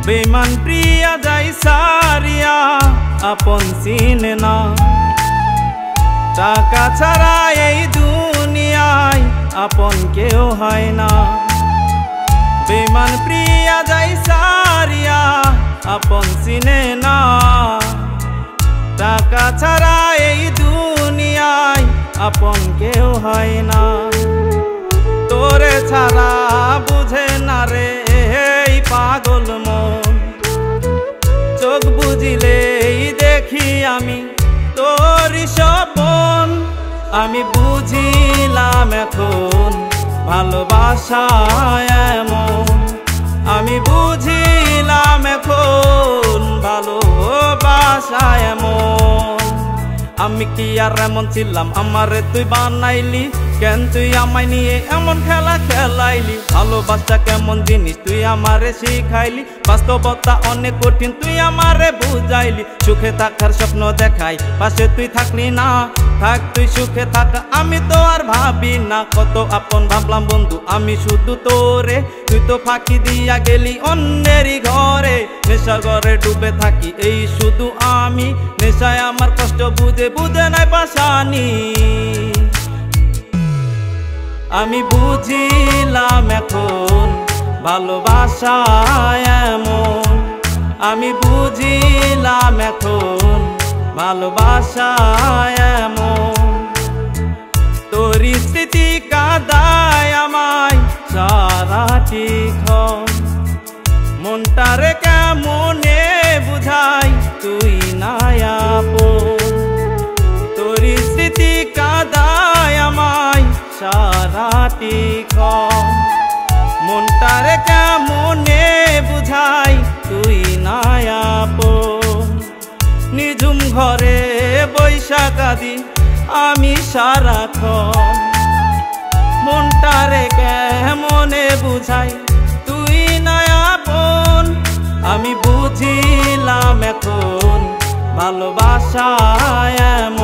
বেমান প্রিয়া যাই সারিয়া আপন চিনে না। টাকা ছাড়া এই দুনিয়ায় আপন কেউ হয় না। বেমান প্রিয়া যাই সারিয়া আপন চিনে না। টাকা ছাড়া এই দুনিয়ায় আপন কেউ হয় না। তোরে ছাড়া বুঝে না রে এই পাগল মন। চোখ বুঝিলেই দেখি আমি তোরই স্বপন। আমি বুঝিলাম এখন ভালোবাসা এমন। আমি বুঝিলাম এখন ভালোবাসা এমন। আমি কি আর এমন ছিলাম আমারে তুই বানাইলি? কেন তুই আমায় নিয়ে এমন খেলা খেলাইলি? ভালোবাসা কেমন জিনিস তুই আমারে শিখাইলি। বাস্তবতা অনেক কঠিন তুই আমারে বুঝাইলি। সুখে থাকার স্বপ্ন দেখাই পাশে তুই থাকলি না। থাক তুই সুখে থাক আমি তো আর ভাবি না। কত আপন ভাবলাম বন্ধু আমি শুধু তোরে। তুই তো ফাঁকি দিয়া গেলি অন্যেরই ঘরে। নেশা ঘরে ডুবে থাকি এই শুধু আমি। নেশায় আমার কষ্ট বুঝে বুঝে নাই পাশানি। আমি বুঝিলাম এখন ভালোবাসা এমন। আমি বুঝিলাম এখন ভালোবাসা এমন। তোর স্মৃতি কাঁদায় আমায় সারাটি ক্ষণ। মনটারে কেমনে বুঝাই তুই না আপন। তোর স্মৃতি কাঁদায় আমায় সারাটি ক্ষণ। মনটারে কেমনে বুঝাই তুই না আপন। নিঝুম ঘরে বৈশা কাঁদি আমি সারাক্ষণ। মনটারে কেমনে বুঝাই তুই না আপন। আমি বুঝিলাম এখন ভালোবাসা এমন।